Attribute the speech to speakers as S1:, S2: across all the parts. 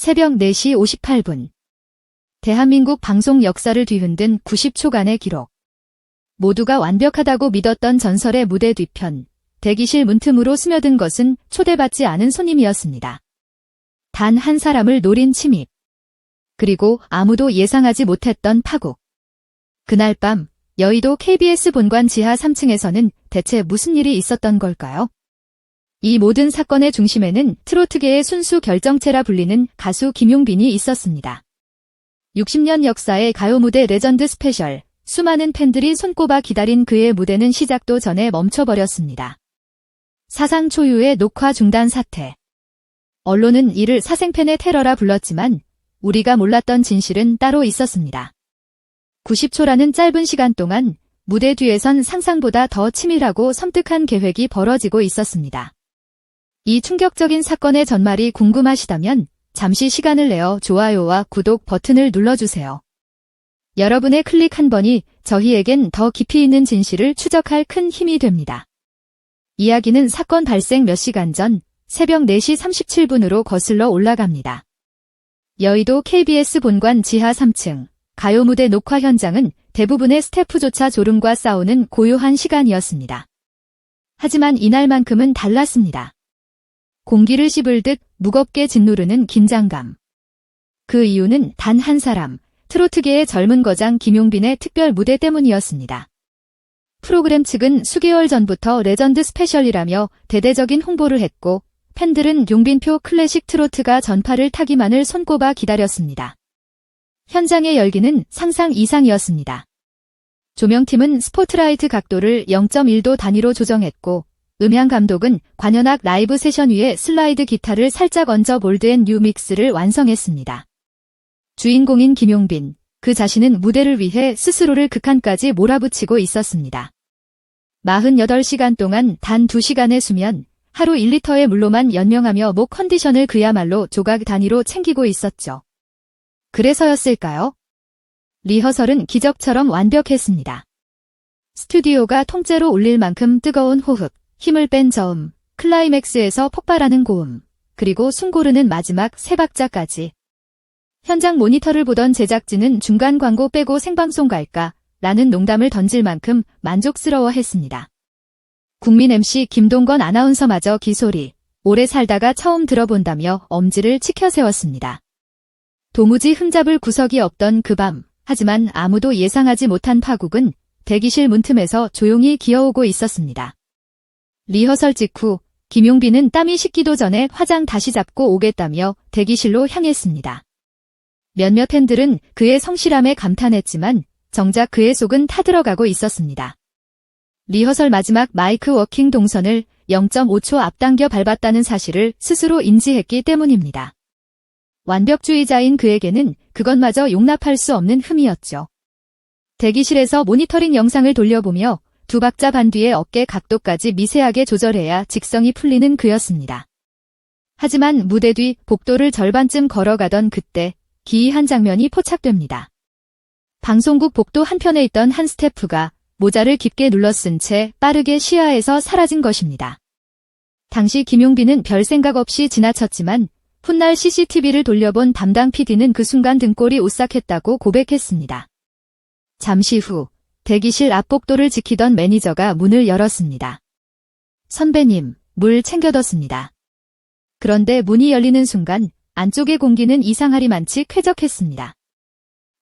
S1: 새벽 4시 58분. 대한민국 방송 역사를 뒤흔든 90초간의 기록. 모두가 완벽하다고 믿었던 전설의 무대 뒤편. 대기실 문틈으로 스며든 것은 초대받지 않은 손님이었습니다. 단 한 사람을 노린 침입. 그리고 아무도 예상하지 못했던 파국. 그날 밤 여의도 KBS 본관 지하 3층에서는 대체 무슨 일이 있었던 걸까요? 이 모든 사건의 중심에는 트로트계의 순수 결정체라 불리는 가수 김용빈이 있었습니다. 60년 역사의 가요 무대 레전드 스페셜. 수많은 팬들이 손꼽아 기다린 그의 무대는 시작도 전에 멈춰버렸습니다. 사상 초유의 녹화 중단 사태. 언론은 이를 사생팬의 테러라 불렀지만 우리가 몰랐던 진실은 따로 있었습니다. 90초라는 짧은 시간 동안 무대 뒤에선 상상보다 더 치밀하고 섬뜩한 계획이 벌어지고 있었습니다. 이 충격적인 사건의 전말이 궁금하시다면 잠시 시간을 내어 좋아요와 구독 버튼을 눌러주세요. 여러분의 클릭 한 번이 저희에겐 더 깊이 있는 진실을 추적할 큰 힘이 됩니다. 이야기는 사건 발생 몇 시간 전 새벽 4시 37분으로 거슬러 올라갑니다. 여의도 KBS 본관 지하 3층. 가요 무대 녹화 현장은 대부분의 스태프조차 졸음과 싸우는 고요한 시간이었습니다. 하지만 이날만큼은 달랐습니다. 공기를 씹을 듯 무겁게 짓누르는 긴장감. 그 이유는 단 한 사람, 트로트계의 젊은 거장 김용빈의 특별 무대 때문이었습니다. 프로그램 측은 수개월 전부터 레전드 스페셜이라며 대대적인 홍보를 했고 팬들은 용빈표 클래식 트로트가 전파를 타기만을 손꼽아 기다렸습니다. 현장의 열기는 상상 이상이었습니다. 조명팀은 스포트라이트 각도를 0.1도 단위로 조정했고 음향 감독은 관현악 라이브 세션 위에 슬라이드 기타를 살짝 얹어 볼드앤뉴 믹스를 완성했습니다. 주인공인 김용빈, 그 자신은 무대를 위해 스스로를 극한까지 몰아붙이고 있었습니다. 48시간 동안 단 2시간의 수면, 하루 1리터의 물로만 연명하며 목 컨디션을 그야말로 조각 단위로 챙기고 있었죠. 그래서였을까요? 리허설은 기적처럼 완벽했습니다. 스튜디오가 통째로 울릴 만큼 뜨거운 호흡, 힘을 뺀 저음, 클라이맥스에서 폭발하는 고음, 그리고 숨고르는 마지막 3박자까지. 현장 모니터를 보던 제작진은 중간 광고 빼고 생방송 갈까? 라는 농담을 던질 만큼 만족스러워했습니다. 국민 MC 김동건 아나운서마저 기소리, 오래 살다가 처음 들어본다며 엄지를 치켜세웠습니다. 도무지 흠잡을 구석이 없던 그 밤, 하지만 아무도 예상하지 못한 파국은 대기실 문틈에서 조용히 기어오고 있었습니다. 리허설 직후 김용빈은 땀이 식기도 전에 화장 다시 잡고 오겠다며 대기실로 향했습니다. 몇몇 팬들은 그의 성실함에 감탄했지만 정작 그의 속은 타들어가고 있었습니다. 리허설 마지막 마이크 워킹 동선을 0.5초 앞당겨 밟았다는 사실을 스스로 인지했기 때문입니다. 완벽주의자인 그에게는 그것마저 용납할 수 없는 흠이었죠. 대기실에서 모니터링 영상을 돌려보며 2박자 반 뒤에 어깨 각도까지 미세하게 조절해야 직성이 풀리는 그였습니다. 하지만 무대 뒤 복도를 절반쯤 걸어가던 그때 기이한 장면이 포착됩니다. 방송국 복도 한편에 있던 한 스태프가 모자를 깊게 눌러쓴 채 빠르게 시야에서 사라진 것입니다. 당시 김용빈은 별 생각 없이 지나쳤지만 훗날 CCTV를 돌려본 담당 PD는 그 순간 등골이 오싹했다고 고백했습니다. 잠시 후 대기실 앞 복도를 지키던 매니저가 문을 열었습니다. 선배님, 물 챙겨뒀습니다. 그런데 문이 열리는 순간 안쪽의 공기는 이상하리만치 쾌적했습니다.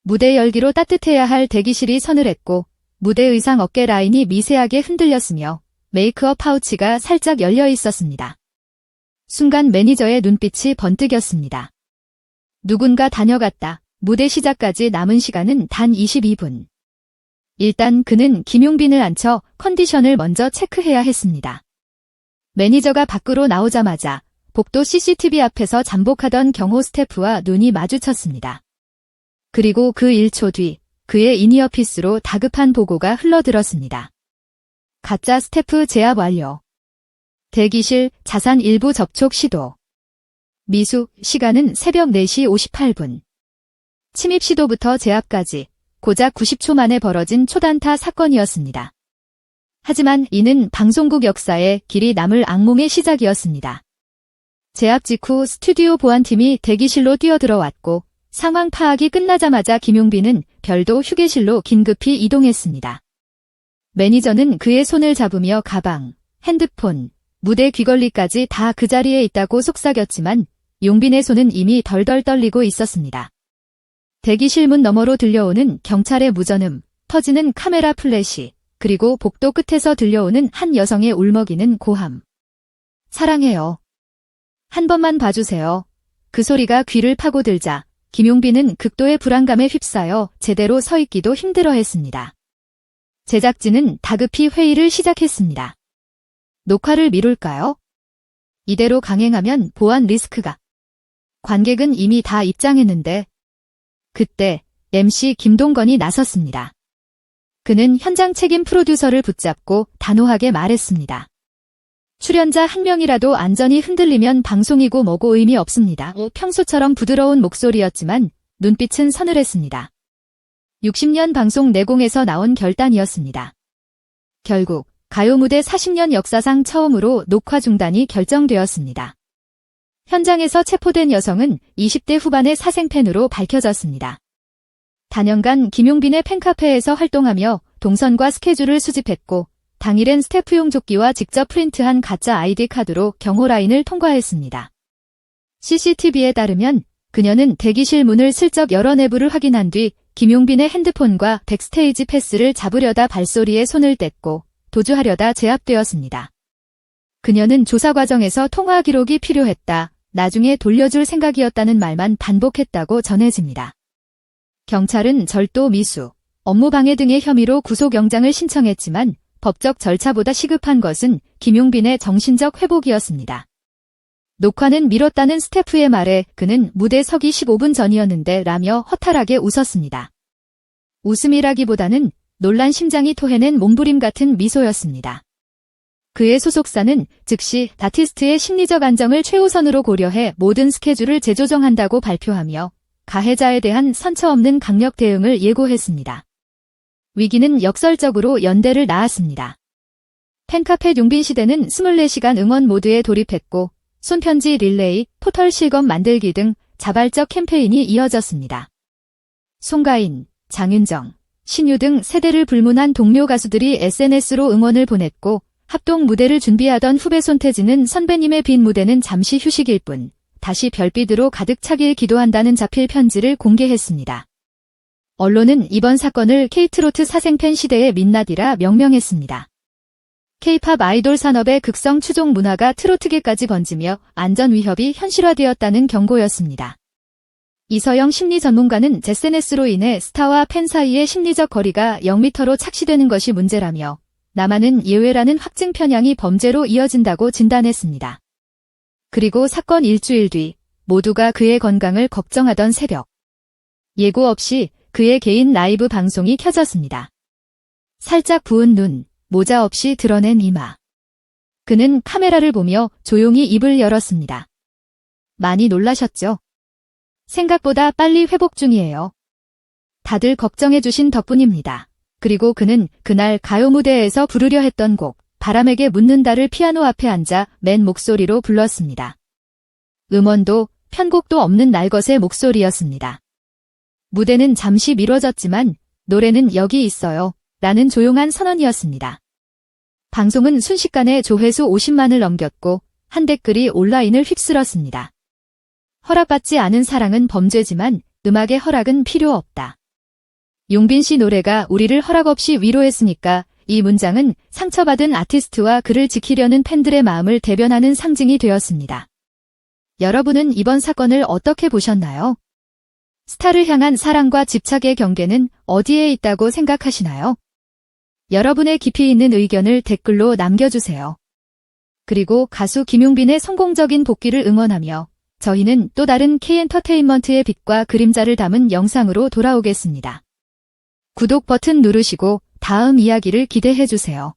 S1: 무대 열기로 따뜻해야 할 대기실이 서늘했고 무대 의상 어깨 라인이 미세하게 흔들렸으며 메이크업 파우치가 살짝 열려 있었습니다. 순간 매니저의 눈빛이 번뜩였습니다. 누군가 다녀갔다. 무대 시작까지 남은 시간은 단 22분. 일단 그는 김용빈을 앉혀 컨디션을 먼저 체크해야 했습니다. 매니저가 밖으로 나오자마자 복도 CCTV 앞에서 잠복하던 경호 스태프와 눈이 마주쳤습니다. 그리고 그 1초 뒤 그의 인이어피스로 다급한 보고가 흘러들었습니다. 가짜 스태프 제압 완료. 대기실 자산 일부 접촉 시도. 미수, 시간은 새벽 4시 58분. 침입 시도부터 제압까지 고작 90초 만에 벌어진 초단타 사건이었습니다. 하지만 이는 방송국 역사에 길이 남을 악몽의 시작이었습니다. 제압 직후 스튜디오 보안팀이 대기실로 뛰어들어왔고 상황 파악이 끝나자마자 김용빈은 별도 휴게실로 긴급히 이동했습니다. 매니저는 그의 손을 잡으며 가방, 핸드폰, 무대 귀걸이까지 다 그 자리에 있다고 속삭였지만 용빈의 손은 이미 덜덜 떨리고 있었습니다. 대기실 문 너머로 들려오는 경찰의 무전음, 터지는 카메라 플래시, 그리고 복도 끝에서 들려오는 한 여성의 울먹이는 고함. 사랑해요. 한 번만 봐주세요. 그 소리가 귀를 파고들자 김용빈은 극도의 불안감에 휩싸여 제대로 서 있기도 힘들어했습니다. 제작진은 다급히 회의를 시작했습니다. 녹화를 미룰까요? 이대로 강행하면 보안 리스크가. 관객은 이미 다 입장했는데. 그때 MC 김동건이 나섰습니다. 그는 현장 책임 프로듀서를 붙잡고 단호하게 말했습니다. 출연자 한 명이라도 안전이 흔들리면 방송이고 뭐고 의미 없습니다. 평소처럼 부드러운 목소리였지만 눈빛은 서늘했습니다. 60년 방송 내공에서 나온 결단이었습니다. 결국 가요 무대 40년 역사상 처음으로 녹화 중단이 결정되었습니다. 현장에서 체포된 여성은 20대 후반의 사생팬으로 밝혀졌습니다. 단연간 김용빈의 팬카페에서 활동하며 동선과 스케줄을 수집했고 당일엔 스태프용 조끼와 직접 프린트한 가짜 아이디 카드로 경호 라인을 통과했습니다. CCTV에 따르면 그녀는 대기실 문을 슬쩍 열어 내부를 확인한 뒤 김용빈의 핸드폰과 백스테이지 패스를 잡으려다 발소리에 손을 뗐고 도주하려다 제압되었습니다. 그녀는 조사 과정에서 통화 기록이 필요했다, 나중에 돌려줄 생각이었다는 말만 반복했다고 전해집니다. 경찰은 절도 미수, 업무방해 등의 혐의로 구속영장을 신청했지만 법적 절차보다 시급한 것은 김용빈의 정신적 회복이었습니다. 녹화는 미뤘다는 스태프의 말에 그는 무대 서기 15분 전이었는데 라며 허탈하게 웃었습니다. 웃음이라기보다는 놀란 심장이 토해낸 몸부림 같은 미소였습니다. 그의 소속사는 즉시 아티스트의 심리적 안정을 최우선으로 고려해 모든 스케줄을 재조정한다고 발표하며 가해자에 대한 선처 없는 강력 대응을 예고했습니다. 위기는 역설적으로 연대를 낳았습니다. 팬카페 용빈시대는 24시간 응원 모드에 돌입했고 손편지 릴레이, 포털 실검 만들기 등 자발적 캠페인이 이어졌습니다. 송가인, 장윤정, 신유 등 세대를 불문한 동료 가수들이 SNS로 응원을 보냈고 합동 무대를 준비하던 후배 손태진은 선배님의 빈 무대는 잠시 휴식일 뿐 다시 별빛으로 가득 차길 기도한다는 자필 편지를 공개했습니다. 언론은 이번 사건을 K트로트 사생팬 시대의 민낯이라 명명했습니다. K-팝 아이돌 산업의 극성 추종 문화가 트로트계까지 번지며 안전 위협이 현실화되었다는 경고였습니다. 이서영 심리 전문가는 SNS로 인해 스타와 팬 사이의 심리적 거리가 0m로 착시되는 것이 문제라며 나만은 예외라는 확증 편향이 범죄로 이어진다고 진단했습니다. 그리고 사건 일주일 뒤 모두가 그의 건강을 걱정하던 새벽. 예고 없이 그의 개인 라이브 방송이 켜졌습니다. 살짝 부은 눈, 모자 없이 드러낸 이마. 그는 카메라를 보며 조용히 입을 열었습니다. 많이 놀라셨죠? 생각보다 빨리 회복 중이에요. 다들 걱정해주신 덕분입니다. 그리고 그는 그날 가요 무대에서 부르려 했던 곡 바람에게 묻는다를 피아노 앞에 앉아 맨 목소리로 불렀습니다. 음원도 편곡도 없는 날것의 목소리였습니다. 무대는 잠시 미뤄졌지만 노래는 여기 있어요 라는 조용한 선언이었습니다. 방송은 순식간에 조회수 50만을 넘겼고 한 댓글이 온라인을 휩쓸었습니다. 허락받지 않은 사랑은 범죄지만 음악의 허락은 필요 없다. 용빈 씨 노래가 우리를 허락 없이 위로했으니까 이 문장은 상처받은 아티스트와 그를 지키려는 팬들의 마음을 대변하는 상징이 되었습니다. 여러분은 이번 사건을 어떻게 보셨나요? 스타를 향한 사랑과 집착의 경계는 어디에 있다고 생각하시나요? 여러분의 깊이 있는 의견을 댓글로 남겨주세요. 그리고 가수 김용빈의 성공적인 복귀를 응원하며 저희는 또 다른 K엔터테인먼트의 빛과 그림자를 담은 영상으로 돌아오겠습니다. 구독 버튼 누르시고 다음 이야기를 기대해주세요.